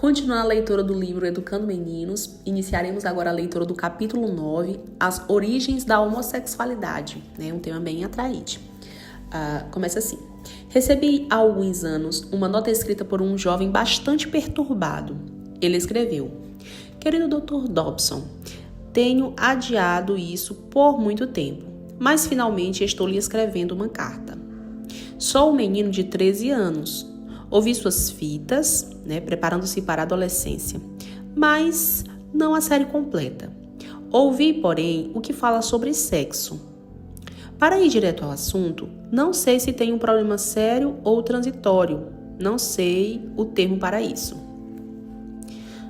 Continuando a leitura do livro Educando Meninos, iniciaremos agora a leitura do capítulo 9, As Origens da Homossexualidade, um tema bem atraente. Começa assim. Recebi há alguns anos uma nota escrita por um jovem bastante perturbado. Ele escreveu: Querido Dr. Dobson, tenho adiado isso por muito tempo, mas finalmente estou lhe escrevendo uma carta. Sou um menino de 13 anos. Ouvi suas fitas, preparando-se para a adolescência, mas não a série completa. Ouvi, porém, o que fala sobre sexo. Para ir direto ao assunto, não sei se tem um problema sério ou transitório. Não sei o termo para isso.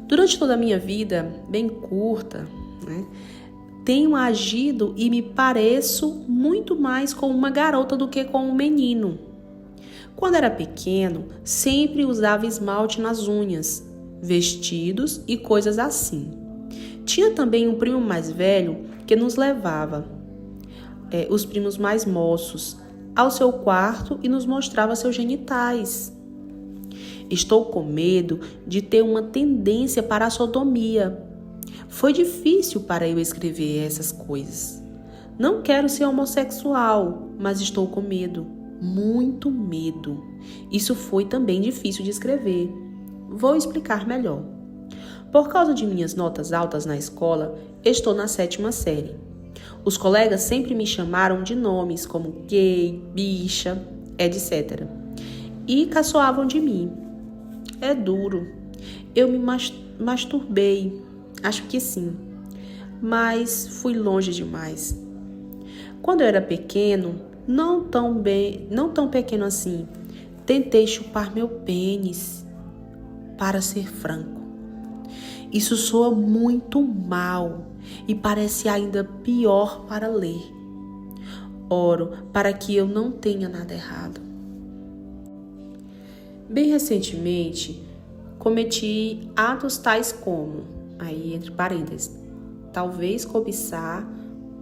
Durante toda a minha vida, bem curta, tenho agido e me pareço muito mais com uma garota do que com um menino. Quando era pequeno, sempre usava esmalte nas unhas, vestidos e coisas assim. Tinha também um primo mais velho que nos levava, os primos mais moços, ao seu quarto e nos mostrava seus genitais. Estou com medo de ter uma tendência para a sodomia. Foi difícil para eu escrever essas coisas. Não quero ser homossexual, mas estou com medo. Muito medo. Isso foi também difícil de escrever. Vou explicar melhor. Por causa de minhas notas altas na escola, estou na 7ª série. Os colegas sempre me chamaram de nomes como gay, bicha, etc. E caçoavam de mim. É duro. Eu me masturbei. Acho que sim. Mas fui longe demais. Quando eu era pequeno, não tão pequeno assim, tentei chupar meu pênis, para ser franco. Isso soa muito mal e parece ainda pior para ler. Oro para que eu não tenha nada errado. Bem recentemente, cometi atos tais como, aí entre parênteses, talvez cobiçar.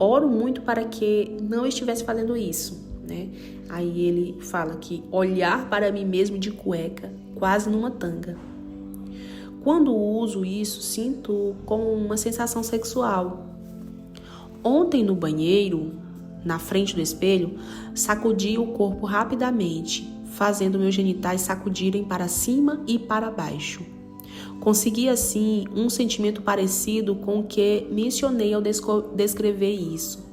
Oro muito para que não estivesse fazendo isso, Aí ele fala que olhar para mim mesmo de cueca, quase numa tanga. Quando uso isso, sinto como uma sensação sexual. Ontem no banheiro, na frente do espelho, sacudi o corpo rapidamente, fazendo meus genitais sacudirem para cima e para baixo. Consegui, assim, um sentimento parecido com o que mencionei ao descrever isso.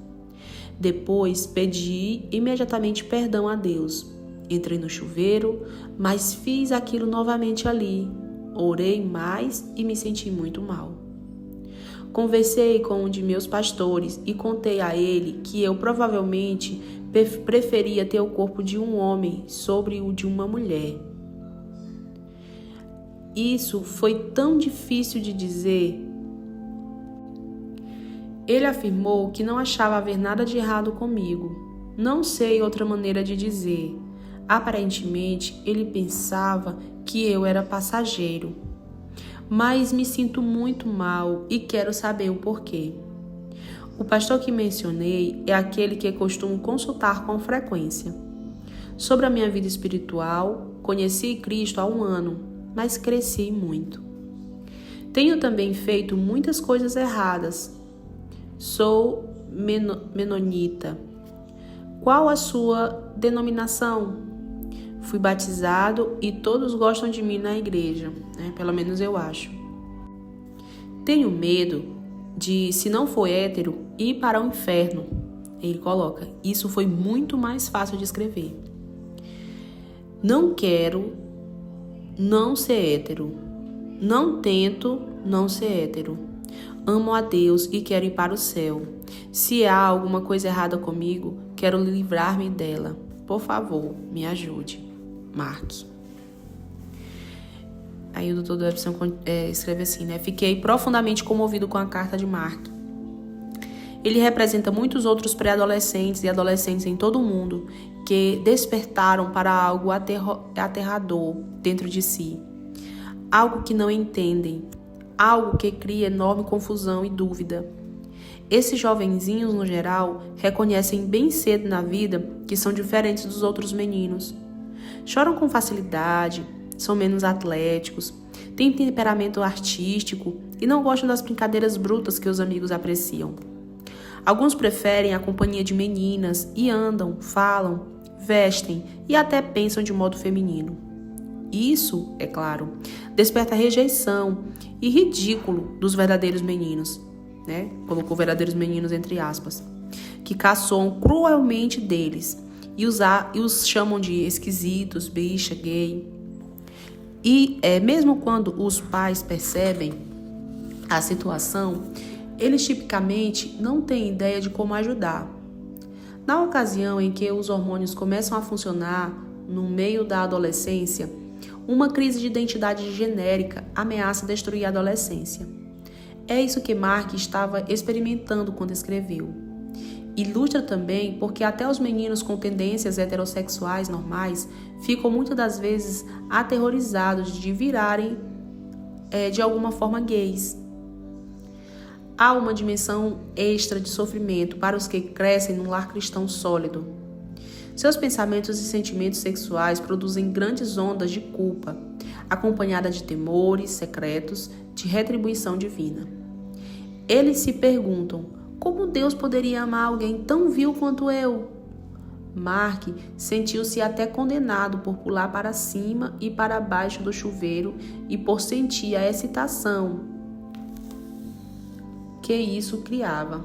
Depois, pedi imediatamente perdão a Deus. Entrei no chuveiro, mas fiz aquilo novamente ali. Orei mais e me senti muito mal. Conversei com um de meus pastores e contei a ele que eu provavelmente preferia ter o corpo de um homem sobre o de uma mulher. Isso foi tão difícil de dizer. Ele afirmou que não achava haver nada de errado comigo. Não sei outra maneira de dizer. Aparentemente, ele pensava que eu era passageiro. Mas me sinto muito mal e quero saber o porquê. O pastor que mencionei é aquele que costumo consultar com frequência. Sobre a minha vida espiritual, conheci Cristo há 1 ano, mas cresci muito. Tenho também feito muitas coisas erradas. Sou menonita. Qual a sua denominação? Fui batizado e todos gostam de mim na igreja, Pelo menos eu acho. Tenho medo de, se não for hétero, ir para o inferno. Ele coloca, isso foi muito mais fácil de escrever. Não quero não ser hétero. Não tento não ser hétero. Amo a Deus e quero ir para o céu. Se há alguma coisa errada comigo, quero livrar-me dela. Por favor, me ajude. Mark. Aí o Dr. Dobson escreve assim, Fiquei profundamente comovido com a carta de Mark. Ele representa muitos outros pré-adolescentes e adolescentes em todo o mundo que despertaram para algo aterrador dentro de si. Algo que não entendem. Algo que cria enorme confusão e dúvida. Esses jovenzinhos, no geral, reconhecem bem cedo na vida que são diferentes dos outros meninos. Choram com facilidade, são menos atléticos, têm temperamento artístico e não gostam das brincadeiras brutas que os amigos apreciam. Alguns preferem a companhia de meninas e andam, falam, vestem e até pensam de modo feminino. Isso, é claro, desperta rejeição e ridículo dos verdadeiros meninos, né? Colocou verdadeiros meninos entre aspas, que caçoam cruelmente deles e os chamam de esquisitos, bicha, gay. E mesmo quando os pais percebem a situação, eles tipicamente não têm ideia de como ajudar. Na ocasião em que os hormônios começam a funcionar no meio da adolescência, uma crise de identidade genérica ameaça destruir a adolescência. É isso que Mark estava experimentando quando escreveu. Ilustra também porque até os meninos com tendências heterossexuais normais ficam muitas das vezes aterrorizados de virarem de alguma forma gays. Há uma dimensão extra de sofrimento para os que crescem num lar cristão sólido. Seus pensamentos e sentimentos sexuais produzem grandes ondas de culpa, acompanhada de temores secretos de retribuição divina. Eles se perguntam: como Deus poderia amar alguém tão vil quanto eu? Mark sentiu-se até condenado por pular para cima e para baixo do chuveiro e por sentir a excitação que isso criava.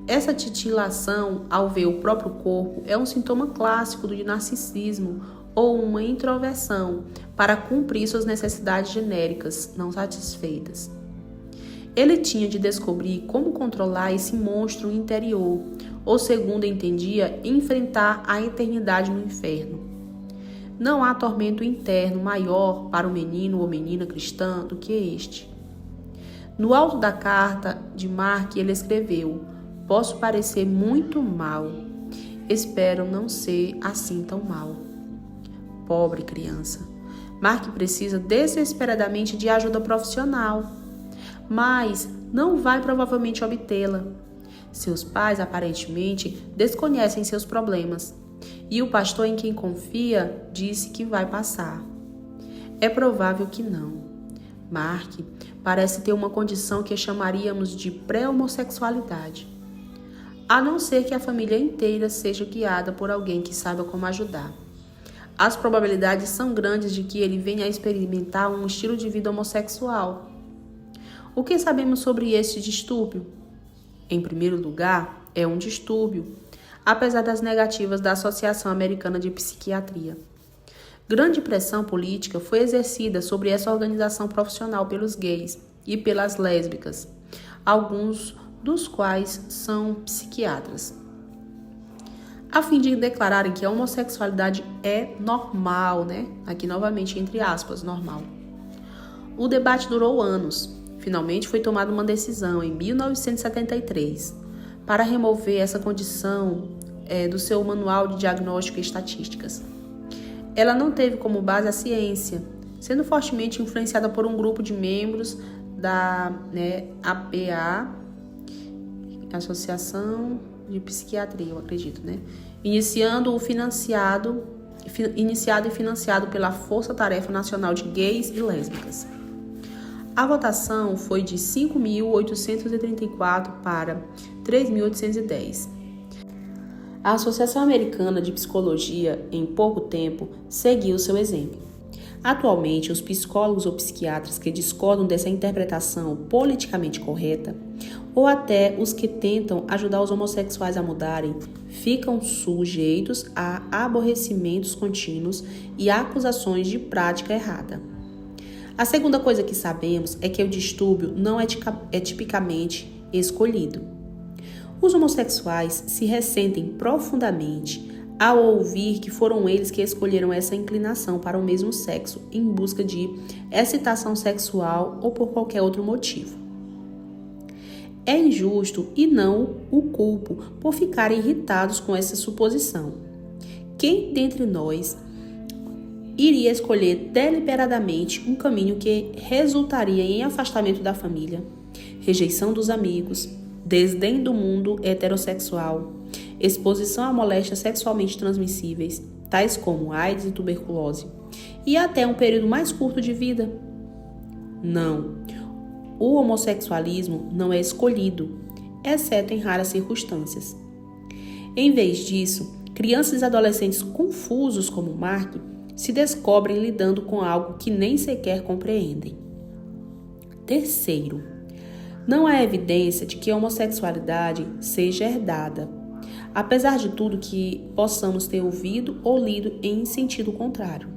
Essa titilação ao ver o próprio corpo é um sintoma clássico do narcisismo ou uma introversão para cumprir suas necessidades genéricas não satisfeitas. Ele tinha de descobrir como controlar esse monstro interior, ou, segundo entendia, enfrentar a eternidade no inferno. Não há tormento interno maior para o menino ou menina cristã do que este. No alto da carta de Mark, ele escreveu: posso parecer muito mal. Espero não ser assim tão mal. Pobre criança. Mark precisa desesperadamente de ajuda profissional, mas não vai provavelmente obtê-la. Seus pais, aparentemente, desconhecem seus problemas, e o pastor em quem confia disse que vai passar. É provável que não. Mark parece ter uma condição que chamaríamos de pré-homossexualidade, a não ser que a família inteira seja guiada por alguém que saiba como ajudar. As probabilidades são grandes de que ele venha a experimentar um estilo de vida homossexual. O que sabemos sobre este distúrbio? Em primeiro lugar, é um distúrbio, apesar das negativas da Associação Americana de Psiquiatria. Grande pressão política foi exercida sobre essa organização profissional pelos gays e pelas lésbicas, alguns dos quais são psiquiatras, a fim de declararem que a homossexualidade é normal, né? Aqui novamente entre aspas, normal. O debate durou anos. Finalmente foi tomada uma decisão em 1973 para remover essa condição do seu manual de diagnóstico e estatísticas. Ela não teve como base a ciência, sendo fortemente influenciada por um grupo de membros da APA, Associação de Psiquiatria, eu acredito, iniciado e financiado pela Força Tarefa Nacional de Gays e Lésbicas. A votação foi de 5.834 para 3.810. A Associação Americana de Psicologia, em pouco tempo, seguiu seu exemplo. Atualmente, os psicólogos ou psiquiatras que discordam dessa interpretação politicamente correta, ou até os que tentam ajudar os homossexuais a mudarem, ficam sujeitos a aborrecimentos contínuos e acusações de prática errada. A segunda coisa que sabemos é que o distúrbio não é tipicamente escolhido. Os homossexuais se ressentem profundamente ao ouvir que foram eles que escolheram essa inclinação para o mesmo sexo em busca de excitação sexual ou por qualquer outro motivo. É injusto e não o culpo por ficarem irritados com essa suposição. Quem dentre nós iria escolher deliberadamente um caminho que resultaria em afastamento da família, rejeição dos amigos, desdém do mundo heterossexual, exposição a moléstias sexualmente transmissíveis, tais como AIDS e tuberculose, e até um período mais curto de vida? Não. O homossexualismo não é escolhido, exceto em raras circunstâncias. Em vez disso, crianças e adolescentes confusos como Mark se descobrem lidando com algo que nem sequer compreendem. Terceiro, não há evidência de que a homossexualidade seja herdada, apesar de tudo que possamos ter ouvido ou lido em sentido contrário.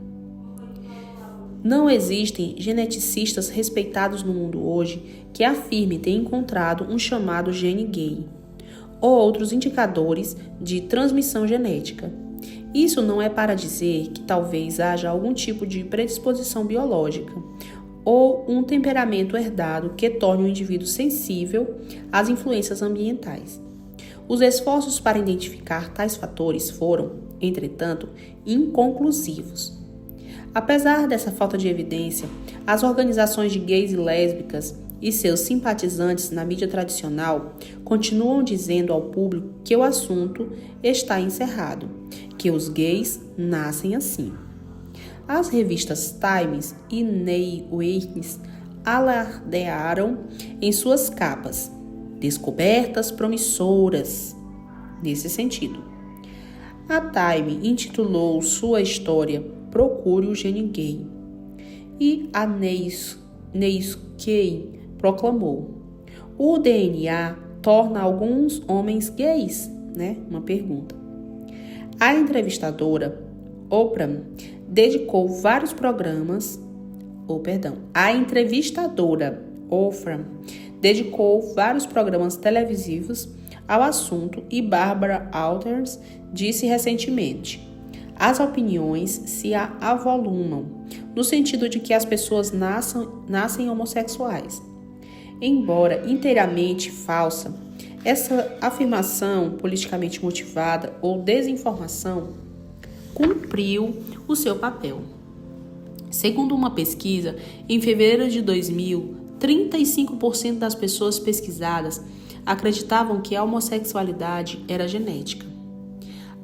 Não existem geneticistas respeitados no mundo hoje que afirmem ter encontrado um chamado gene gay ou outros indicadores de transmissão genética. Isso não é para dizer que talvez haja algum tipo de predisposição biológica ou um temperamento herdado que torne o indivíduo sensível às influências ambientais. Os esforços para identificar tais fatores foram, entretanto, inconclusivos. Apesar dessa falta de evidência, as organizações de gays e lésbicas e seus simpatizantes na mídia tradicional continuam dizendo ao público que o assunto está encerrado, que os gays nascem assim. As revistas Times e New Witness alardearam em suas capas descobertas promissoras nesse sentido. A Time intitulou sua história Procure o Gene Gay e a Newsweek proclamou: o DNA torna alguns homens gays, Uma pergunta. A entrevistadora Oprah dedicou vários programas, televisivos ao assunto e Barbara Walters disse recentemente: as opiniões se avolumam, no sentido de que as pessoas nascem homossexuais. Embora inteiramente falsa, essa afirmação politicamente motivada ou desinformação cumpriu o seu papel. Segundo uma pesquisa, em fevereiro de 2000, 35% das pessoas pesquisadas acreditavam que a homossexualidade era genética.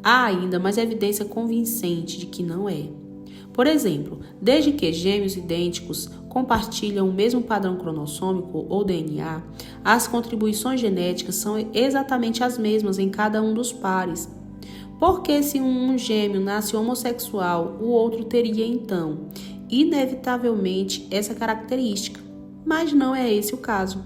Há ainda mais evidência convincente de que não é. Por exemplo, desde que gêmeos idênticos compartilham o mesmo padrão cromossômico ou DNA, as contribuições genéticas são exatamente as mesmas em cada um dos pares. Porque se um gêmeo nasce homossexual, o outro teria então, inevitavelmente, essa característica. Mas não é esse o caso.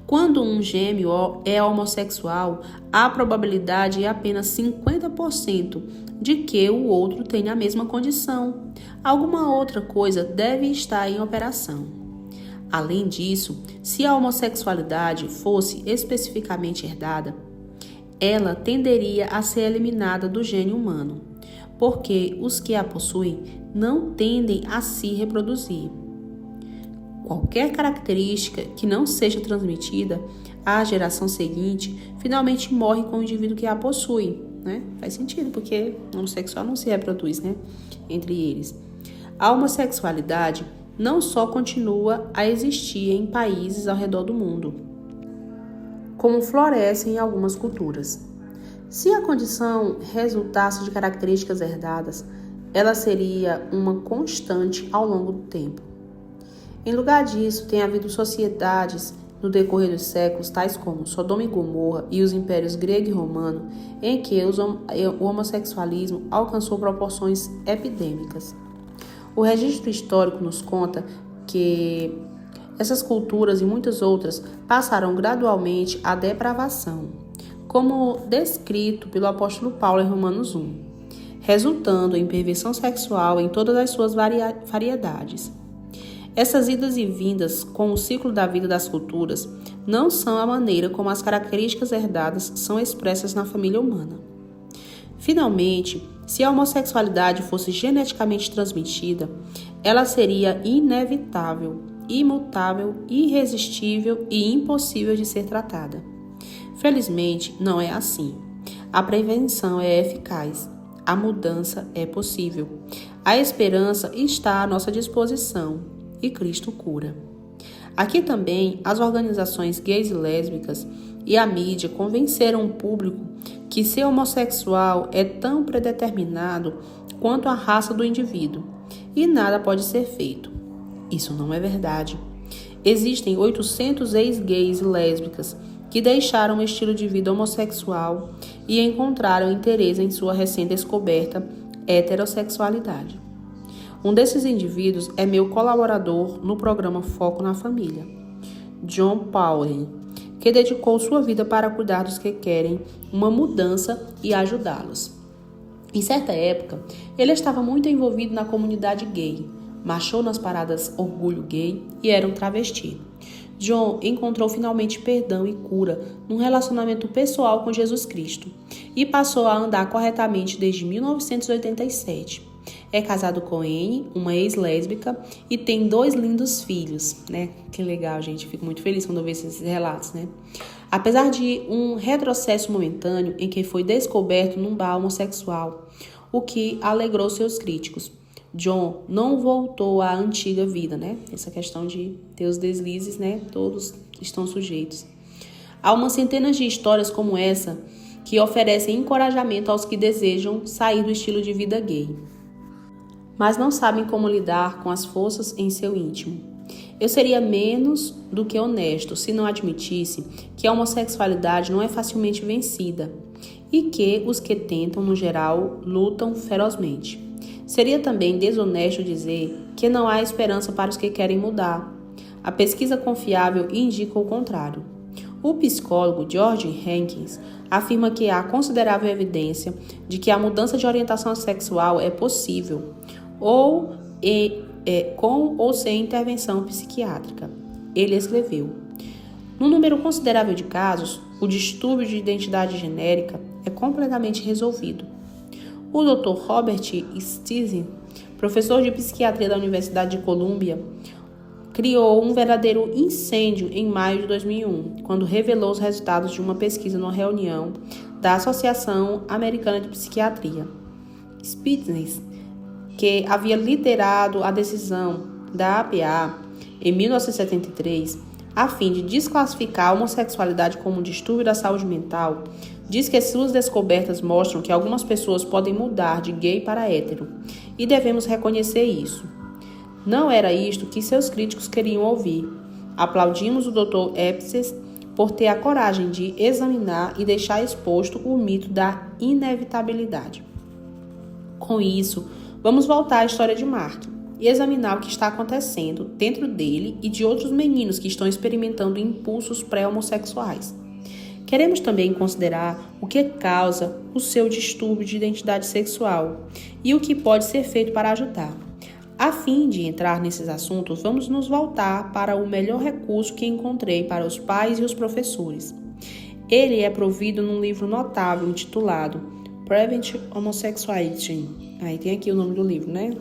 Quando um gêmeo é homossexual, a probabilidade é apenas 50% de que o outro tenha a mesma condição. Alguma outra coisa deve estar em operação. Além disso, se a homossexualidade fosse especificamente herdada, ela tenderia a ser eliminada do gene humano, porque os que a possuem não tendem a se reproduzir. Qualquer característica que não seja transmitida à geração seguinte finalmente morre com o indivíduo que a possui, Faz sentido, porque o homossexual não se reproduz, entre eles. A homossexualidade não só continua a existir em países ao redor do mundo, como floresce em algumas culturas. Se a condição resultasse de características herdadas, ela seria uma constante ao longo do tempo. Em lugar disso, tem havido sociedades no decorrer dos séculos, tais como Sodoma e Gomorra e os impérios grego e romano, em que o homossexualismo alcançou proporções epidêmicas. O registro histórico nos conta que essas culturas e muitas outras passaram gradualmente à depravação, como descrito pelo apóstolo Paulo em Romanos 1, resultando em perversão sexual em todas as suas variedades. Essas idas e vindas com o ciclo da vida das culturas não são a maneira como as características herdadas são expressas na família humana. Finalmente, se a homossexualidade fosse geneticamente transmitida, ela seria inevitável, imutável, irresistível e impossível de ser tratada. Felizmente, não é assim. A prevenção é eficaz, a mudança é possível, a esperança está à nossa disposição. E Cristo cura. Aqui também as organizações gays e lésbicas e a mídia convenceram o público que ser homossexual é tão predeterminado quanto a raça do indivíduo e nada pode ser feito. Isso não é verdade. Existem 800 ex-gays e lésbicas que deixaram o estilo de vida homossexual e encontraram interesse em sua recém-descoberta heterossexualidade. Um desses indivíduos é meu colaborador no programa Foco na Família, John Powell, que dedicou sua vida para cuidar dos que querem uma mudança e ajudá-los. Em certa época, ele estava muito envolvido na comunidade gay, marchou nas paradas Orgulho Gay e era um travesti. John encontrou finalmente perdão e cura num relacionamento pessoal com Jesus Cristo e passou a andar corretamente desde 1987. É casado com Anne, uma ex-lésbica, e tem 2 lindos filhos, né? Que legal, gente. Fico muito feliz quando eu vejo esses relatos, né? Apesar de um retrocesso momentâneo em que foi descoberto num bar homossexual, o que alegrou seus críticos, John não voltou à antiga vida, né? Essa questão de ter os deslizes, né? Todos estão sujeitos. Há umas centenas de histórias como essa que oferecem encorajamento aos que desejam sair do estilo de vida gay, mas não sabem como lidar com as forças em seu íntimo. Eu seria menos do que honesto se não admitisse que a homossexualidade não é facilmente vencida e que os que tentam, no geral, lutam ferozmente. Seria também desonesto dizer que não há esperança para os que querem mudar. A pesquisa confiável indica o contrário. O psicólogo George Hankins afirma que há considerável evidência de que a mudança de orientação sexual é possível, com ou sem intervenção psiquiátrica. Ele escreveu: num número considerável de casos, o distúrbio de identidade genérica é completamente resolvido. O Dr. Robert Stiesen, professor de psiquiatria da Universidade de Colômbia, criou um verdadeiro incêndio em maio de 2001, quando revelou os resultados de uma pesquisa numa reunião da Associação Americana de Psiquiatria. Spitzer, que havia liderado a decisão da APA em 1973, a fim de desclassificar a homossexualidade como um distúrbio da saúde mental, diz que suas descobertas mostram que algumas pessoas podem mudar de gay para hétero, e devemos reconhecer isso. Não era isto que seus críticos queriam ouvir. Aplaudimos o Dr. Epstein por ter a coragem de examinar e deixar exposto o mito da inevitabilidade. Com isso, vamos voltar à história de Mark e examinar o que está acontecendo dentro dele e de outros meninos que estão experimentando impulsos pré-homossexuais. Queremos também considerar o que causa o seu distúrbio de identidade sexual e o que pode ser feito para ajudar. A fim de entrar nesses assuntos, vamos nos voltar para o melhor recurso que encontrei para os pais e os professores. Ele é provido num livro notável intitulado Prevent Homosexuality. Aí tem aqui o nome do livro, né?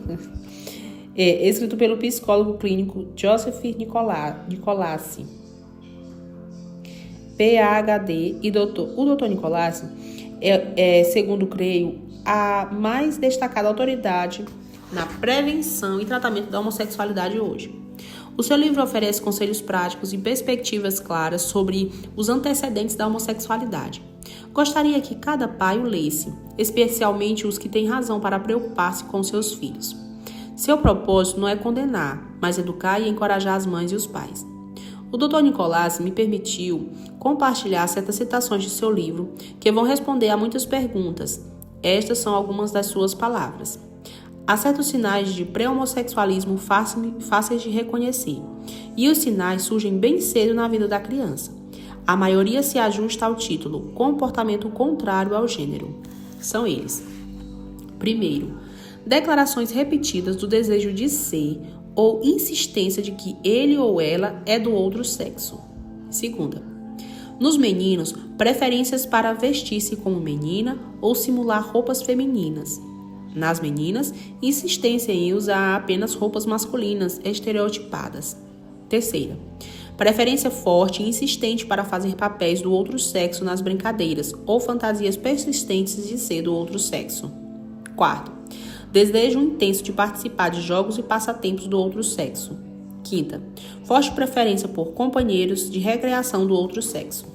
Escrito pelo psicólogo clínico Joseph Nicolassi, PhD, e o Dr. Nicolassi segundo creio, a mais destacada autoridade na prevenção e tratamento da homossexualidade hoje. O seu livro oferece conselhos práticos e perspectivas claras sobre os antecedentes da homossexualidade. Gostaria que cada pai o lesse, especialmente os que têm razão para preocupar-se com seus filhos. Seu propósito não é condenar, mas educar e encorajar as mães e os pais. O Dr. Nicolassi me permitiu compartilhar certas citações de seu livro que vão responder a muitas perguntas. Estas são algumas das suas palavras. Há certos sinais de pré-homossexualismo fáceis de reconhecer, e os sinais surgem bem cedo na vida da criança. A maioria se ajusta ao título comportamento contrário ao gênero. São eles: primeiro, declarações repetidas do desejo de ser ou insistência de que ele ou ela é do outro sexo. Segunda, nos meninos, preferências para vestir-se como menina ou simular roupas femininas. Nas meninas, insistência em usar apenas roupas masculinas estereotipadas. Terceira, preferência forte e insistente para fazer papéis do outro sexo nas brincadeiras ou fantasias persistentes de ser do outro sexo. Quarto, desejo intenso de participar de jogos e passatempos do outro sexo. Quinta, forte preferência por companheiros de recreação do outro sexo.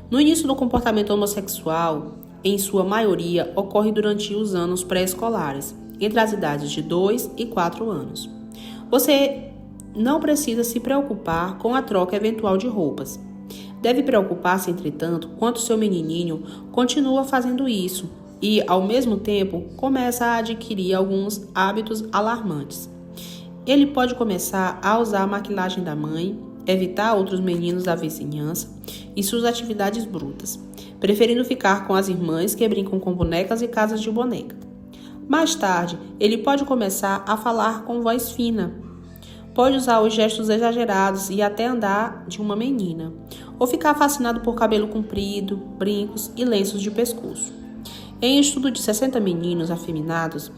No início do comportamento homossexual, em sua maioria, ocorre durante os anos pré-escolares, entre as idades de 2 e 4 anos. Você não precisa se preocupar com a troca eventual de roupas. Deve preocupar-se, entretanto, quando seu menininho continua fazendo isso e, ao mesmo tempo, começa a adquirir alguns hábitos alarmantes. Ele pode começar a usar a maquilagem da mãe, evitar outros meninos da vizinhança e suas atividades brutas, preferindo ficar com as irmãs que brincam com bonecas e casas de boneca. Mais tarde, ele pode começar a falar com voz fina, pode usar os gestos exagerados e até andar de uma menina, ou ficar fascinado por cabelo comprido, brincos e lenços de pescoço. Em estudo de 60 meninos afeminados,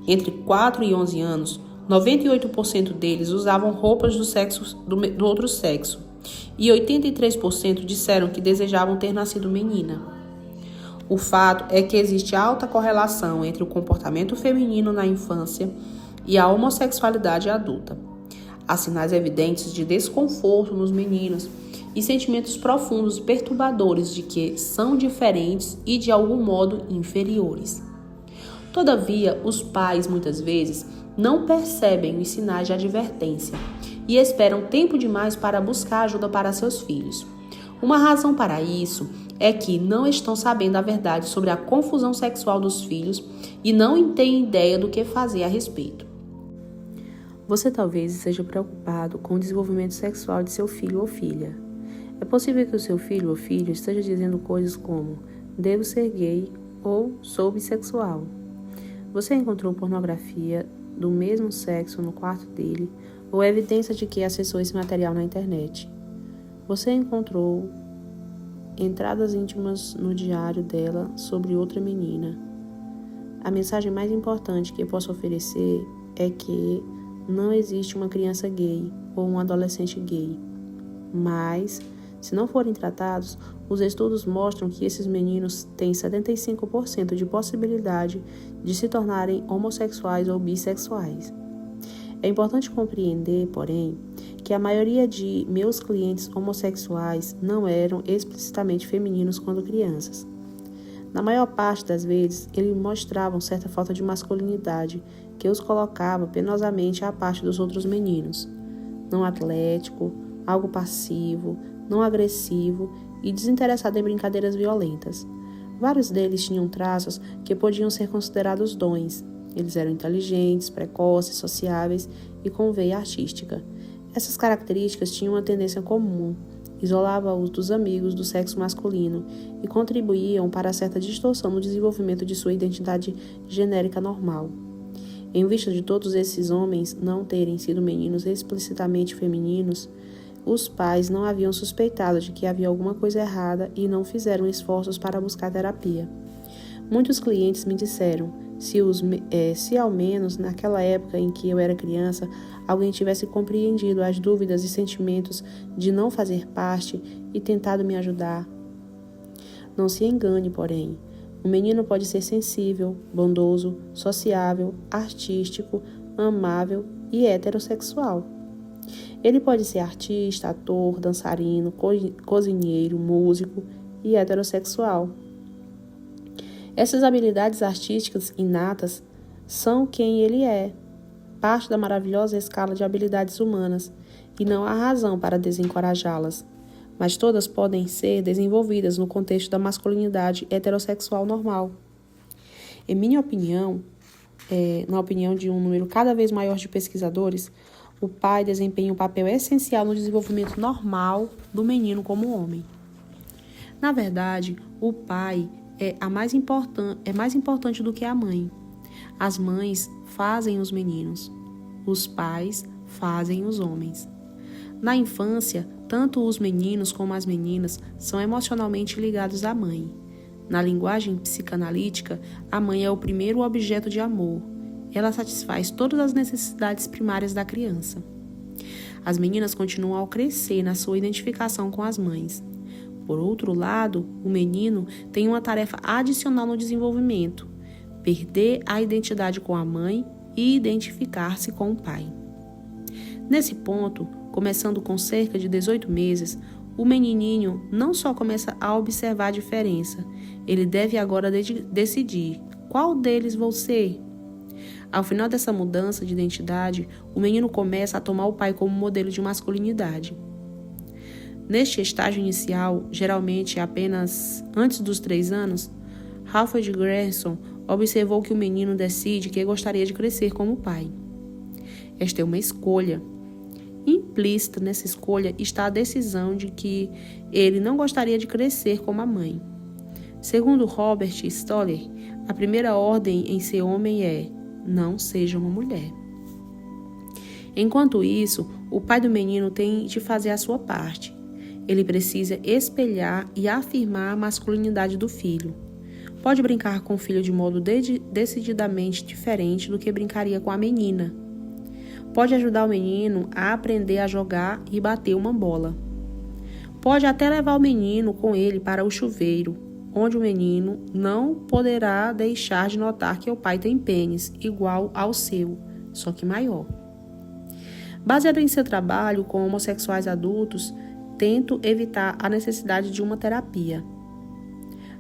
entre 4 e 11 anos, 98% deles usavam roupas do outro sexo e 83% disseram que desejavam ter nascido menina. O fato é que existe alta correlação entre o comportamento feminino na infância e a homossexualidade adulta. Há sinais evidentes de desconforto nos meninos e sentimentos profundos e perturbadores de que são diferentes e de algum modo inferiores. Todavia, os pais muitas vezes não percebem os sinais de advertência e esperam tempo demais para buscar ajuda para seus filhos. Uma razão para isso é que não estão sabendo a verdade sobre a confusão sexual dos filhos e não têm ideia do que fazer a respeito. Você talvez esteja preocupado com o desenvolvimento sexual de seu filho ou filha. É possível que o seu filho ou filho esteja dizendo coisas como "devo ser gay" ou "sou bissexual". Você encontrou pornografia do mesmo sexo no quarto dele ou evidência de que acessou esse material na internet. Você encontrou entradas íntimas no diário dela sobre outra menina. A mensagem mais importante que eu posso oferecer é que não existe uma criança gay ou um adolescente gay. Mas, se não forem tratados, os estudos mostram que esses meninos têm 75% de possibilidade de se tornarem homossexuais ou bissexuais. É importante compreender, porém, que a maioria de meus clientes homossexuais não eram explicitamente femininos quando crianças. Na maior parte das vezes, eles mostravam certa falta de masculinidade que os colocava penosamente à parte dos outros meninos. Não atlético, algo passivo, não agressivo e desinteressado em brincadeiras violentas. Vários deles tinham traços que podiam ser considerados dons. Eles eram inteligentes, precoces, sociáveis e com veia artística. Essas características tinham uma tendência comum, isolavam-os dos amigos do sexo masculino e contribuíam para certa distorção no desenvolvimento de sua identidade genérica normal. Em vista de todos esses homens não terem sido meninos explicitamente femininos, os pais não haviam suspeitado de que havia alguma coisa errada e não fizeram esforços para buscar terapia. Muitos clientes me disseram, se ao menos naquela época em que eu era criança, alguém tivesse compreendido as dúvidas e sentimentos de não fazer parte e tentado me ajudar. Não se engane, porém. O menino pode ser sensível, bondoso, sociável, artístico, amável e heterossexual. Ele pode ser artista, ator, dançarino, cozinheiro, músico e heterossexual. Essas habilidades artísticas inatas são quem ele é, parte da maravilhosa escala de habilidades humanas, e não há razão para desencorajá-las, mas todas podem ser desenvolvidas no contexto da masculinidade heterossexual normal. Em minha opinião, na opinião de um número cada vez maior de pesquisadores, o pai desempenha um papel essencial no desenvolvimento normal do menino como homem. Na verdade, o pai é mais importante do que a mãe. As mães fazem os meninos, os pais fazem os homens. Na infância, tanto os meninos como as meninas são emocionalmente ligados à mãe. Na linguagem psicanalítica, a mãe é o primeiro objeto de amor. Ela satisfaz todas as necessidades primárias da criança. As meninas continuam a crescer na sua identificação com as mães. Por outro lado, o menino tem uma tarefa adicional no desenvolvimento: perder a identidade com a mãe e identificar-se com o pai. Nesse ponto, começando com cerca de 18 meses, o menininho não só começa a observar a diferença, ele deve agora decidir qual deles vou ser. Ao final dessa mudança de identidade, o menino começa a tomar o pai como modelo de masculinidade. Neste estágio inicial, geralmente apenas antes dos 3 anos, Alfred Grierson observou que o menino decide que gostaria de crescer como pai. Esta é uma escolha. Implícita nessa escolha está a decisão de que ele não gostaria de crescer como a mãe. Segundo Robert Stoller, a primeira ordem em ser homem é: não seja uma mulher. Enquanto isso, o pai do menino tem de fazer a sua parte. Ele precisa espelhar e afirmar a masculinidade do filho. Pode brincar com o filho de modo decididamente diferente do que brincaria com a menina. Pode ajudar o menino a aprender a jogar e bater uma bola. Pode até levar o menino com ele para o chuveiro, onde o menino não poderá deixar de notar que o pai tem pênis igual ao seu, só que maior. Baseado em seu trabalho com homossexuais adultos, tento evitar a necessidade de uma terapia,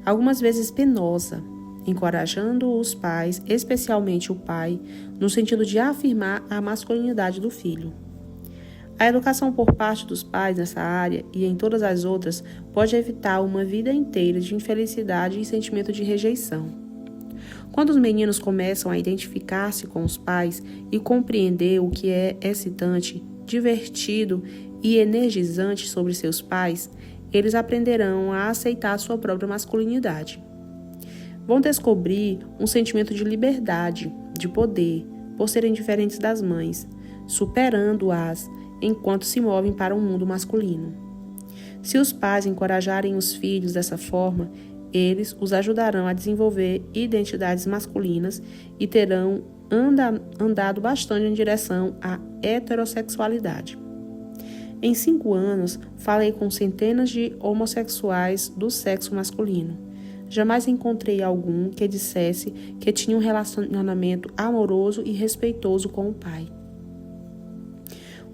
algumas vezes penosa, encorajando os pais, especialmente o pai, no sentido de afirmar a masculinidade do filho. A educação por parte dos pais nessa área e em todas as outras pode evitar uma vida inteira de infelicidade e sentimento de rejeição. Quando os meninos começam a identificar-se com os pais e compreender o que é excitante, divertido e energizante sobre seus pais, eles aprenderão a aceitar sua própria masculinidade. Vão descobrir um sentimento de liberdade, de poder, por serem diferentes das mães, superando-as enquanto se movem para um mundo masculino. Se os pais encorajarem os filhos dessa forma, eles os ajudarão a desenvolver identidades masculinas e terão andado bastante em direção à heterossexualidade. Em 5 anos, falei com centenas de homossexuais do sexo masculino. Jamais encontrei algum que dissesse que tinha um relacionamento amoroso e respeitoso com o pai.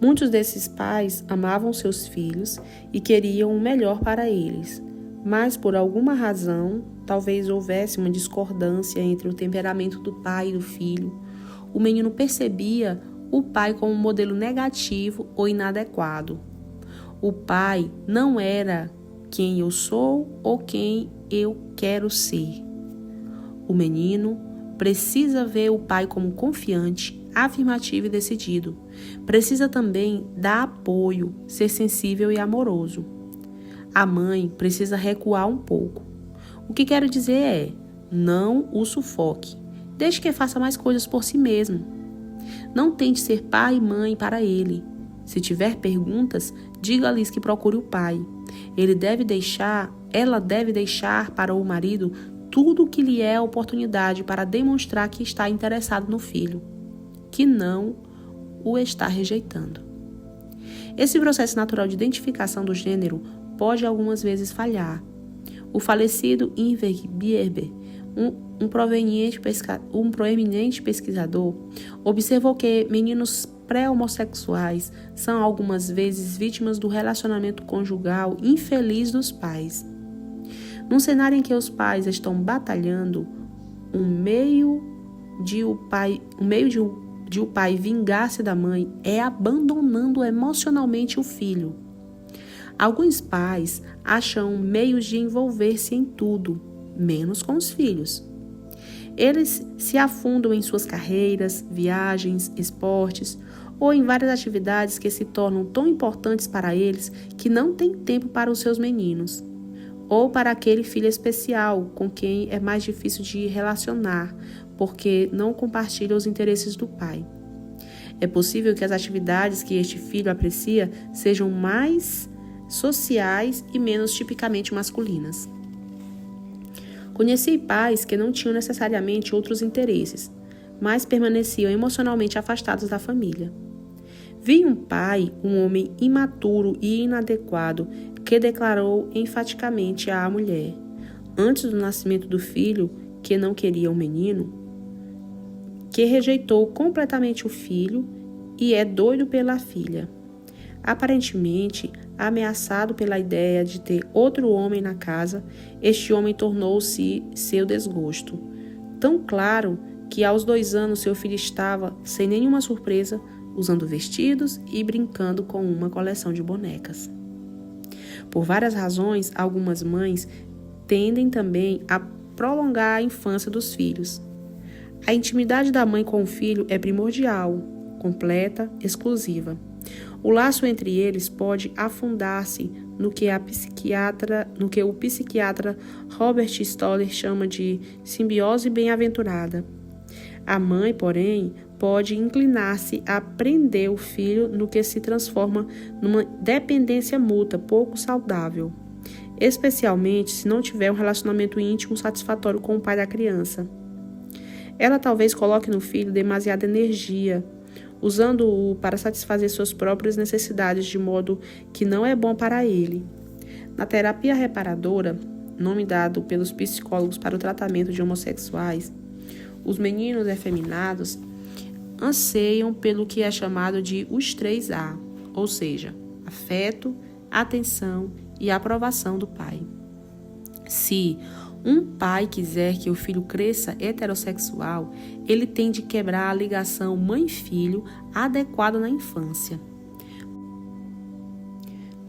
Muitos desses pais amavam seus filhos e queriam o melhor para eles, mas por alguma razão, talvez houvesse uma discordância entre o temperamento do pai e do filho. O menino percebia o pai como um modelo negativo ou inadequado. O pai não era quem eu sou ou quem eu quero ser. O menino precisa ver o pai como confiante, afirmativo e decidido. Precisa também dar apoio, ser sensível e amoroso. A mãe precisa recuar um pouco. O que quero dizer é: não o sufoque. Deixe que faça mais coisas por si mesmo. Não tente ser pai e mãe para ele. Se tiver perguntas, diga-lhes que procure o pai. Ela deve deixar para o marido tudo o que lhe é oportunidade para demonstrar que está interessado no filho, que não o está rejeitando. Esse processo natural de identificação do gênero pode algumas vezes falhar. O falecido Ingvar Bierber, um proeminente pesquisador, observou que meninos pré-homossexuais são algumas vezes vítimas do relacionamento conjugal infeliz dos pais. Num cenário em que os pais estão batalhando, o meio de o pai vingar-se da mãe é abandonando emocionalmente o filho. Alguns pais acham meios de envolver-se em tudo, menos com os filhos. Eles se afundam em suas carreiras, viagens, esportes ou em várias atividades que se tornam tão importantes para eles que não têm tempo para os seus meninos, ou para aquele filho especial com quem é mais difícil de relacionar, porque não compartilha os interesses do pai. É possível que as atividades que este filho aprecia sejam mais sociais e menos tipicamente masculinas. Conheci pais que não tinham necessariamente outros interesses, mas permaneciam emocionalmente afastados da família. Vi um pai, um homem imaturo e inadequado, que declarou enfaticamente à mulher, antes do nascimento do filho, que não queria um menino, que rejeitou completamente o filho e é doido pela filha. Aparentemente, ameaçado pela ideia de ter outro homem na casa, este homem tornou-se seu desgosto. Tão claro que aos 2 anos seu filho estava, sem nenhuma surpresa, usando vestidos e brincando com uma coleção de bonecas. Por várias razões, algumas mães tendem também a prolongar a infância dos filhos. A intimidade da mãe com o filho é primordial, completa, exclusiva. O laço entre eles pode afundar-se no que o psiquiatra Robert Stoller chama de simbiose bem-aventurada. A mãe, porém, pode inclinar-se a prender o filho no que se transforma numa dependência mútua pouco saudável, especialmente se não tiver um relacionamento íntimo satisfatório com o pai da criança. Ela talvez coloque no filho demasiada energia, usando-o para satisfazer suas próprias necessidades de modo que não é bom para ele. Na terapia reparadora, nome dado pelos psicólogos para o tratamento de homossexuais, os meninos efeminados anseiam pelo que é chamado de os 3A, ou seja, afeto, atenção e aprovação do pai. Se um pai quiser que o filho cresça heterossexual, ele tem de quebrar a ligação mãe-filho adequada na infância,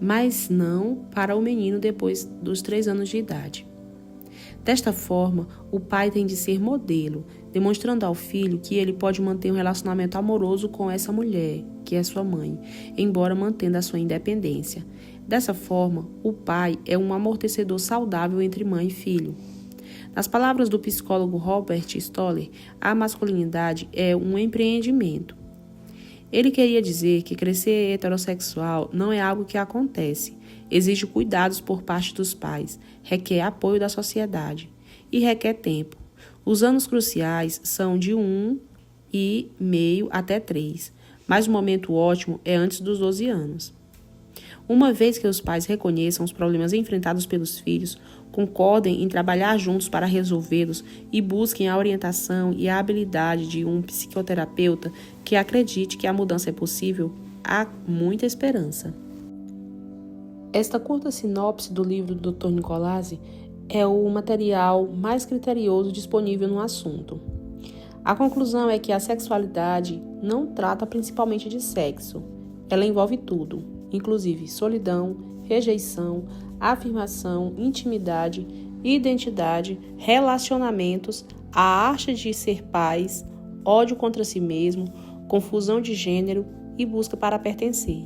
mas não para o menino depois dos 3 anos de idade. Desta forma, o pai tem de ser modelo, demonstrando ao filho que ele pode manter um relacionamento amoroso com essa mulher, que é sua mãe, embora mantendo a sua independência. Dessa forma, o pai é um amortecedor saudável entre mãe e filho. Nas palavras do psicólogo Robert Stoller, a masculinidade é um empreendimento. Ele queria dizer que crescer heterossexual não é algo que acontece, exige cuidados por parte dos pais, requer apoio da sociedade e requer tempo. Os anos cruciais são de 1,5 até 3, mas o momento ótimo é antes dos 12 anos. Uma vez que os pais reconheçam os problemas enfrentados pelos filhos, concordem em trabalhar juntos para resolvê-los e busquem a orientação e a habilidade de um psicoterapeuta que acredite que a mudança é possível, há muita esperança. Esta curta sinopse do livro do Dr. Nicolazzi é o material mais criterioso disponível no assunto. A conclusão é que a sexualidade não trata principalmente de sexo. Ela envolve tudo, inclusive solidão, rejeição, afirmação, intimidade, identidade, relacionamentos, a arte de ser pais, ódio contra si mesmo, confusão de gênero e busca para pertencer.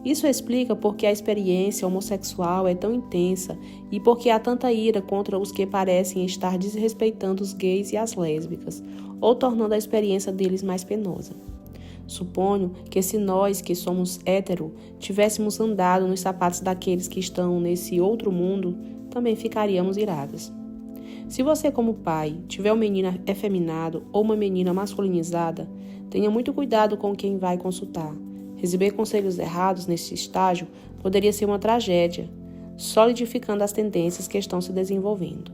Isso explica por que a experiência homossexual é tão intensa e por que há tanta ira contra os que parecem estar desrespeitando os gays e as lésbicas, ou tornando a experiência deles mais penosa. Suponho que se nós, que somos hétero, tivéssemos andado nos sapatos daqueles que estão nesse outro mundo, também ficaríamos irados. Se você, como pai, tiver um menino efeminado ou uma menina masculinizada, tenha muito cuidado com quem vai consultar. Receber conselhos errados nesse estágio poderia ser uma tragédia, solidificando as tendências que estão se desenvolvendo.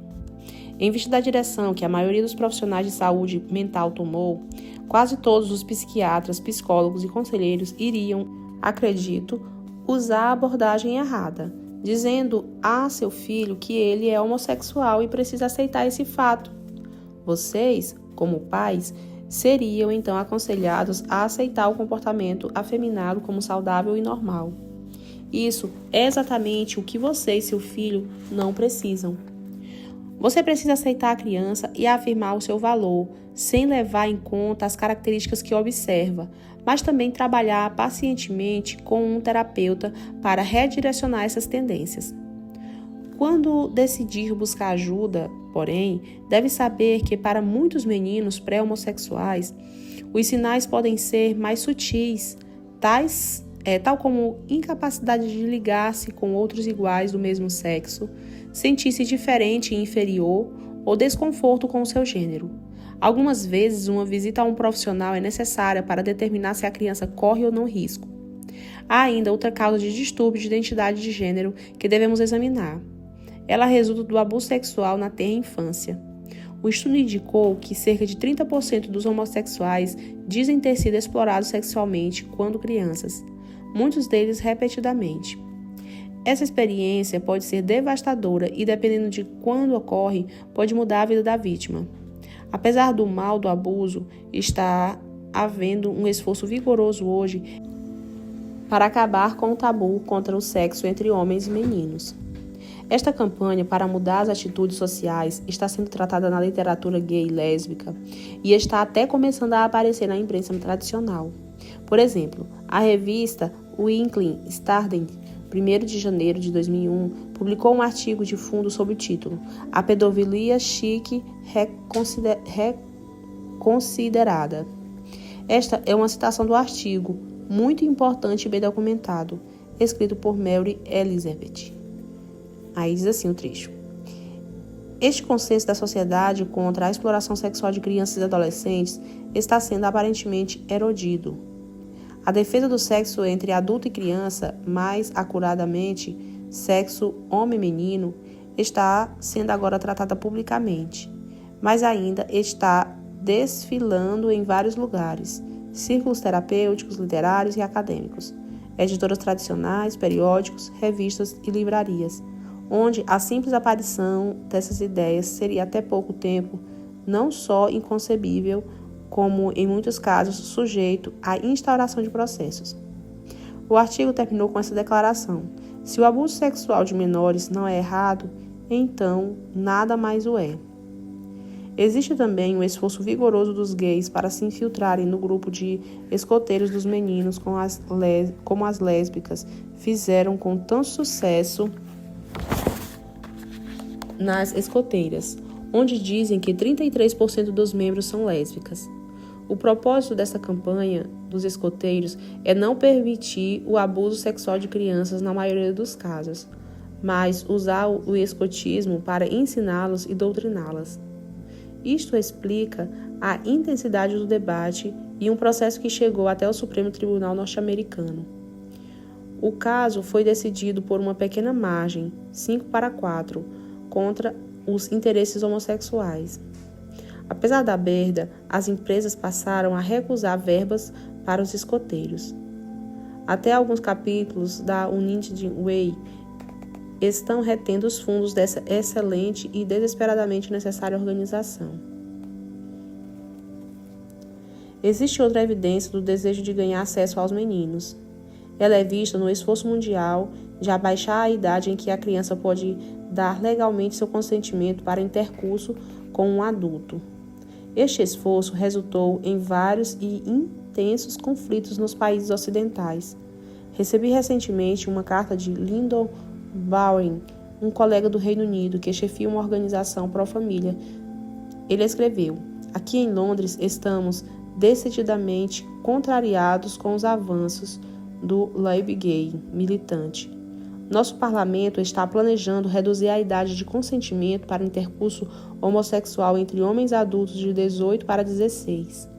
Em vista da direção que a maioria dos profissionais de saúde mental tomou, quase todos os psiquiatras, psicólogos e conselheiros iriam, acredito, usar a abordagem errada, dizendo a seu filho que ele é homossexual e precisa aceitar esse fato. Vocês, como pais, seriam então aconselhados a aceitar o comportamento afeminado como saudável e normal. Isso é exatamente o que você e seu filho não precisam. Você precisa aceitar a criança e afirmar o seu valor, sem levar em conta as características que observa, mas também trabalhar pacientemente com um terapeuta para redirecionar essas tendências. Quando decidir buscar ajuda, porém, deve saber que para muitos meninos pré-homossexuais, os sinais podem ser mais sutis, tal como incapacidade de ligar-se com outros iguais do mesmo sexo, sentir-se diferente e inferior ou desconforto com o seu gênero. Algumas vezes, uma visita a um profissional é necessária para determinar se a criança corre ou não risco. Há ainda outra causa de distúrbio de identidade de gênero que devemos examinar. Ela resulta do abuso sexual na tenra infância. O estudo indicou que cerca de 30% dos homossexuais dizem ter sido explorados sexualmente quando crianças, muitos deles repetidamente. Essa experiência pode ser devastadora e, dependendo de quando ocorre, pode mudar a vida da vítima. Apesar do mal do abuso, está havendo um esforço vigoroso hoje para acabar com o tabu contra o sexo entre homens e meninos. Esta campanha para mudar as atitudes sociais está sendo tratada na literatura gay e lésbica e está até começando a aparecer na imprensa tradicional. Por exemplo, a revista Weekly Standard, 1º de janeiro de 2001, publicou um artigo de fundo sob o título A Pedofilia Chique Reconsiderada. Esta é uma citação do artigo, muito importante e bem documentado, escrito por Mary Elizabeth. Aí diz assim o trecho. Este consenso da sociedade contra a exploração sexual de crianças e adolescentes está sendo aparentemente erodido. A defesa do sexo entre adulto e criança, mais acuradamente, sexo homem-menino, está sendo agora tratada publicamente, mas ainda está desfilando em vários lugares, círculos terapêuticos, literários e acadêmicos, editoras tradicionais, periódicos, revistas e livrarias, onde a simples aparição dessas ideias seria até pouco tempo não só inconcebível, como, em muitos casos, sujeito à instauração de processos. O artigo terminou com essa declaração: se o abuso sexual de menores não é errado, então nada mais o é. Existe também um esforço vigoroso dos gays para se infiltrarem no grupo de escoteiros dos meninos, como as lésbicas fizeram com tanto sucesso nas escoteiras, onde dizem que 33% dos membros são lésbicas. O propósito dessa campanha dos escoteiros é não permitir o abuso sexual de crianças na maioria dos casos, mas usar o escotismo para ensiná-los e doutriná-las. Isto explica a intensidade do debate e um processo que chegou até o Supremo Tribunal norte-americano. O caso foi decidido por uma pequena margem, 5-4, contra os interesses homossexuais. Apesar da perda, as empresas passaram a recusar verbas para os escoteiros. Até alguns capítulos da United Way estão retendo os fundos dessa excelente e desesperadamente necessária organização. Existe outra evidência do desejo de ganhar acesso aos meninos. Ela é vista no esforço mundial de abaixar a idade em que a criança pode dar legalmente seu consentimento para intercurso com um adulto. Este esforço resultou em vários e intensos conflitos nos países ocidentais. Recebi recentemente uma carta de Lyndon Bowring, um colega do Reino Unido que chefia uma organização pró-família. Ele escreveu: aqui em Londres estamos decididamente contrariados com os avanços do lobby gay militante. Nosso parlamento está planejando reduzir a idade de consentimento para intercurso homossexual entre homens adultos de 18 para 16.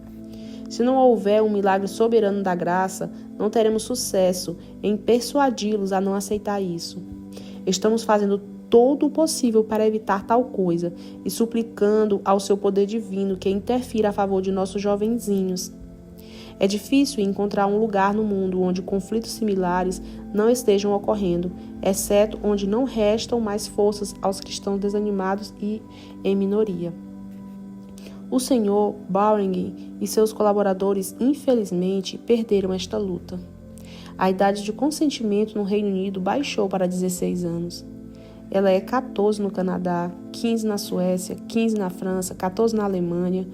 Se não houver um milagre soberano da graça, não teremos sucesso em persuadi-los a não aceitar isso. Estamos fazendo todo o possível para evitar tal coisa e suplicando ao seu poder divino que interfira a favor de nossos jovenzinhos. É difícil encontrar um lugar no mundo onde conflitos similares não estejam ocorrendo, exceto onde não restam mais forças aos cristãos desanimados e em minoria. O Sr. Bowring e seus colaboradores, infelizmente, perderam esta luta. A idade de consentimento no Reino Unido baixou para 16 anos. Ela é 14 no Canadá, 15 na Suécia, 15 na França, 14 na Alemanha,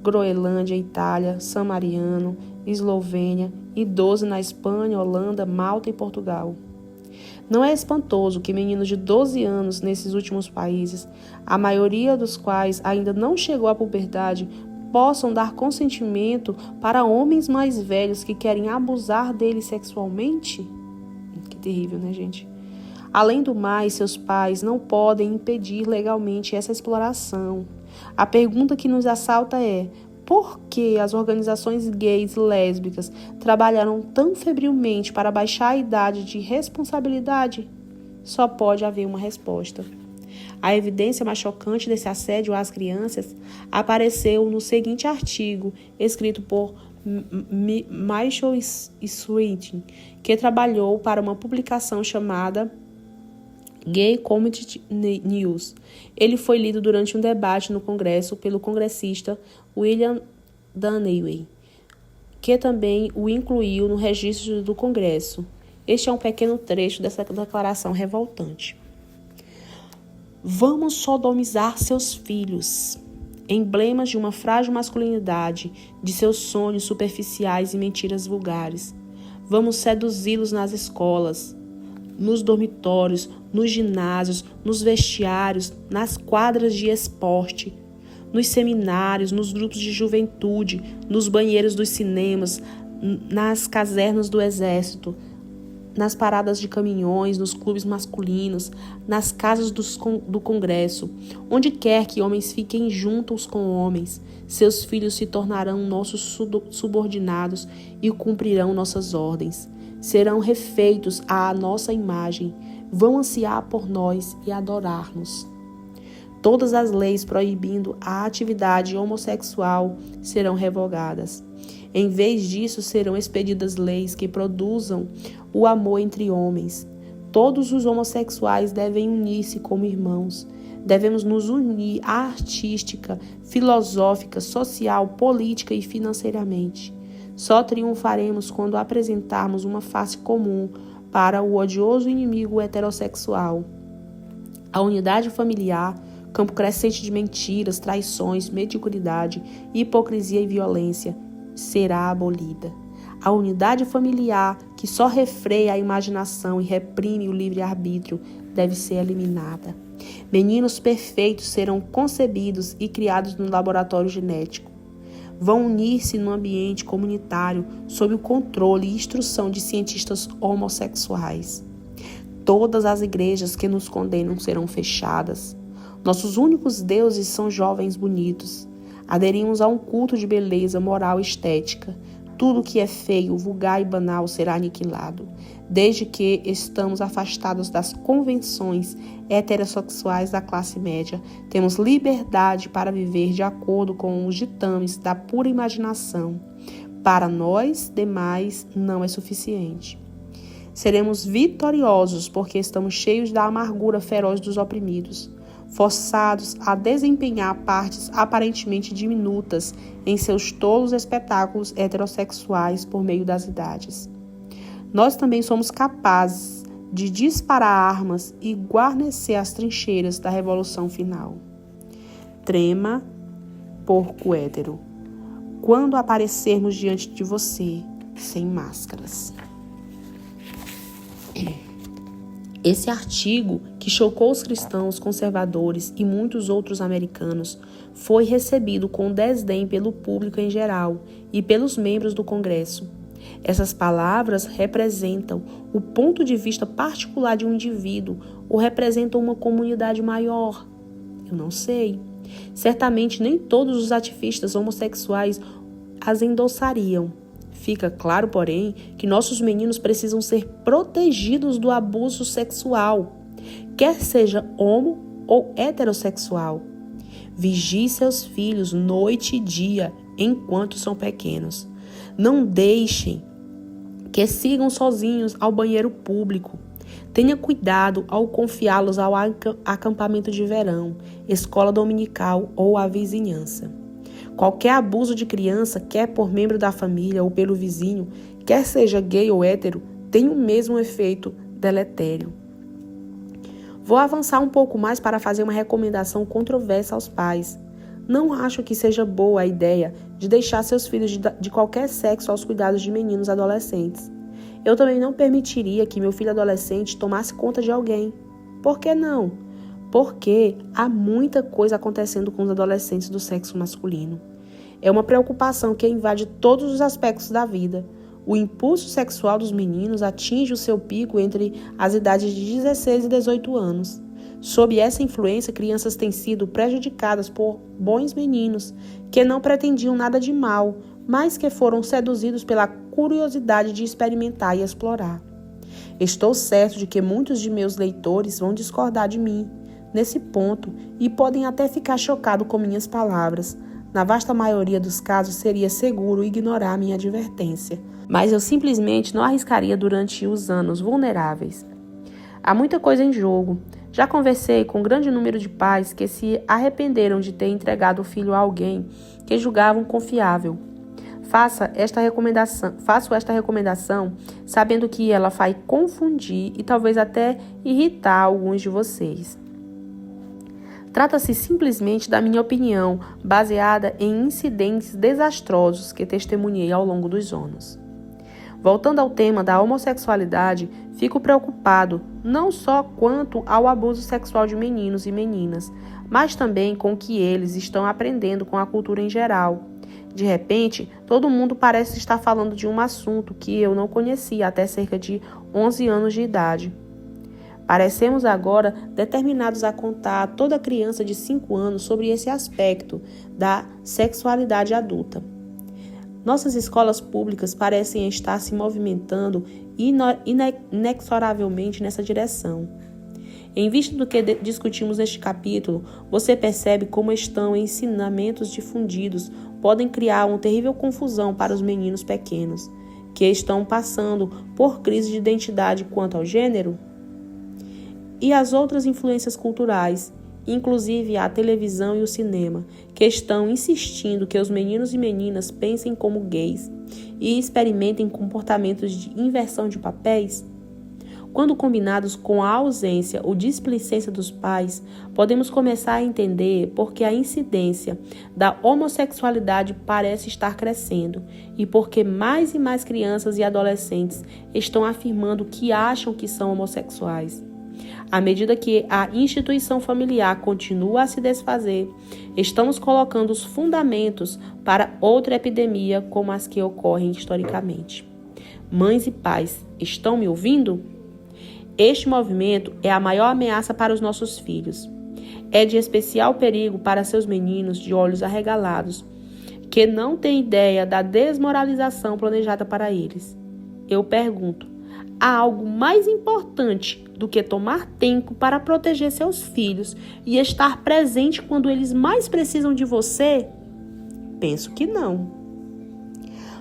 Groenlândia, Itália, San Marino, Eslovênia e 12 na Espanha, Holanda, Malta e Portugal. Não é espantoso que meninos de 12 anos nesses últimos países, a maioria dos quais ainda não chegou à puberdade, possam dar consentimento para homens mais velhos que querem abusar deles sexualmente? Que terrível, né, gente? Além do mais, seus pais não podem impedir legalmente essa exploração. A pergunta que nos assalta é: por que as organizações gays e lésbicas trabalharam tão febrilmente para baixar a idade de responsabilidade? Só pode haver uma resposta. A evidência mais chocante desse assédio às crianças apareceu no seguinte artigo, escrito por Michael Sweeting, que trabalhou para uma publicação chamada Gay Community News. Ele foi lido durante um debate no Congresso pelo congressista William Dunaway, que também o incluiu no registro do Congresso. Este é um pequeno trecho dessa declaração revoltante. Vamos sodomizar seus filhos, emblemas de uma frágil masculinidade, de seus sonhos superficiais e mentiras vulgares. Vamos seduzi-los nas escolas, nos dormitórios, nos ginásios, nos vestiários, nas quadras de esporte, nos seminários, nos grupos de juventude, nos banheiros dos cinemas, nas casernas do exército, nas paradas de caminhões, nos clubes masculinos, nas casas do Congresso. Onde quer que homens fiquem juntos com homens, seus filhos se tornarão nossos subordinados e cumprirão nossas ordens. Serão refeitos à nossa imagem, vão ansiar por nós e adorar-nos. Todas as leis proibindo a atividade homossexual serão revogadas. Em vez disso, serão expedidas leis que produzam o amor entre homens. Todos os homossexuais devem unir-se como irmãos. Devemos nos unir artística, filosófica, social, política e financeiramente. Só triunfaremos quando apresentarmos uma face comum para o odioso inimigo heterossexual. A unidade familiar, campo crescente de mentiras, traições, mediocridade, hipocrisia e violência, será abolida. A unidade familiar, que só refreia a imaginação e reprime o livre-arbítrio, deve ser eliminada. Meninos perfeitos serão concebidos e criados no laboratório genético. Vão unir-se no ambiente comunitário sob o controle e instrução de cientistas homossexuais. Todas as igrejas que nos condenam serão fechadas. Nossos únicos deuses são jovens bonitos. Aderimos a um culto de beleza moral e estética. Tudo que é feio, vulgar e banal será aniquilado, desde que estamos afastados das convenções heterossexuais da classe média. Temos liberdade para viver de acordo com os ditames da pura imaginação. Para nós, demais, não é suficiente. Seremos vitoriosos porque estamos cheios da amargura feroz dos oprimidos, forçados a desempenhar partes aparentemente diminutas em seus tolos espetáculos heterossexuais por meio das idades. Nós também somos capazes de disparar armas e guarnecer as trincheiras da revolução final. Trema, porco hétero, quando aparecermos diante de você sem máscaras. Esse artigo, que chocou os cristãos conservadores e muitos outros americanos, foi recebido com desdém pelo público em geral e pelos membros do Congresso. Essas palavras representam o ponto de vista particular de um indivíduo ou representam uma comunidade maior? Eu não sei. Certamente nem todos os ativistas homossexuais as endossariam. Fica claro, porém, que nossos meninos precisam ser protegidos do abuso sexual, quer seja homo ou heterossexual. Vigie seus filhos noite e dia enquanto são pequenos. Não deixem que sigam sozinhos ao banheiro público. Tenha cuidado ao confiá-los ao acampamento de verão, escola dominical ou à vizinhança. Qualquer abuso de criança, quer por membro da família ou pelo vizinho, quer seja gay ou hétero, tem o mesmo efeito deletério. Vou avançar um pouco mais para fazer uma recomendação controversa aos pais. Não acho que seja boa a ideia de deixar seus filhos de qualquer sexo aos cuidados de meninos adolescentes. Eu também não permitiria que meu filho adolescente tomasse conta de alguém. Por que não? Porque há muita coisa acontecendo com os adolescentes do sexo masculino. É uma preocupação que invade todos os aspectos da vida. O impulso sexual dos meninos atinge o seu pico entre as idades de 16 e 18 anos. Sob essa influência, crianças têm sido prejudicadas por bons meninos que não pretendiam nada de mal, mas que foram seduzidos pela curiosidade de experimentar e explorar. Estou certo de que muitos de meus leitores vão discordar de mim nesse ponto e podem até ficar chocados com minhas palavras. Na vasta maioria dos casos, seria seguro ignorar minha advertência, mas eu simplesmente não arriscaria durante os anos vulneráveis. Há muita coisa em jogo. Já conversei com um grande número de pais que se arrependeram de ter entregado o filho a alguém que julgavam confiável. Faço esta recomendação sabendo que ela vai confundir e talvez até irritar alguns de vocês. Trata-se simplesmente da minha opinião, baseada em incidentes desastrosos que testemunhei ao longo dos anos. Voltando ao tema da homossexualidade, fico preocupado não só quanto ao abuso sexual de meninos e meninas, mas também com o que eles estão aprendendo com a cultura em geral. De repente, todo mundo parece estar falando de um assunto que eu não conhecia até cerca de 11 anos de idade. Parecemos agora determinados a contar a toda criança de 5 anos sobre esse aspecto da sexualidade adulta. Nossas escolas públicas parecem estar se movimentando inexoravelmente nessa direção. Em vista do que discutimos neste capítulo, você percebe como ensinamentos difundidos podem criar uma terrível confusão para os meninos pequenos, que estão passando por crise de identidade quanto ao gênero? E as outras influências culturais, inclusive a televisão e o cinema, que estão insistindo que os meninos e meninas pensem como gays e experimentem comportamentos de inversão de papéis? Quando combinados com a ausência ou displicência dos pais, podemos começar a entender por que a incidência da homossexualidade parece estar crescendo e por que mais e mais crianças e adolescentes estão afirmando que acham que são homossexuais. À medida que a instituição familiar continua a se desfazer, estamos colocando os fundamentos para outra epidemia como as que ocorrem historicamente. Mães e pais, estão me ouvindo? Este movimento é a maior ameaça para os nossos filhos. É de especial perigo para seus meninos de olhos arregalados, que não têm ideia da desmoralização planejada para eles. Eu pergunto, há algo mais importante do que tomar tempo para proteger seus filhos e estar presente quando eles mais precisam de você? Penso que não.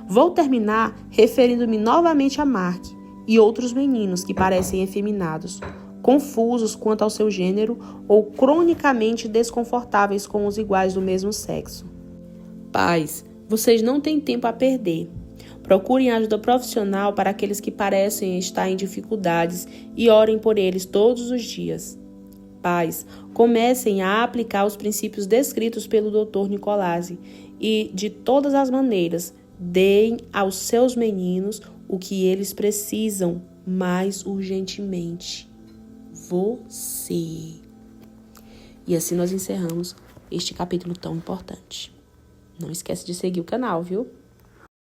Vou terminar referindo-me novamente a Mark e outros meninos que parecem efeminados, confusos quanto ao seu gênero ou cronicamente desconfortáveis com os iguais do mesmo sexo. Pais, vocês não têm tempo a perder. Procurem ajuda profissional para aqueles que parecem estar em dificuldades e orem por eles todos os dias. Pais, comecem a aplicar os princípios descritos pelo Dr. Nicolasi e, de todas as maneiras, deem aos seus meninos o que eles precisam mais urgentemente: você. E assim nós encerramos este capítulo tão importante. Não esquece de seguir o canal, viu?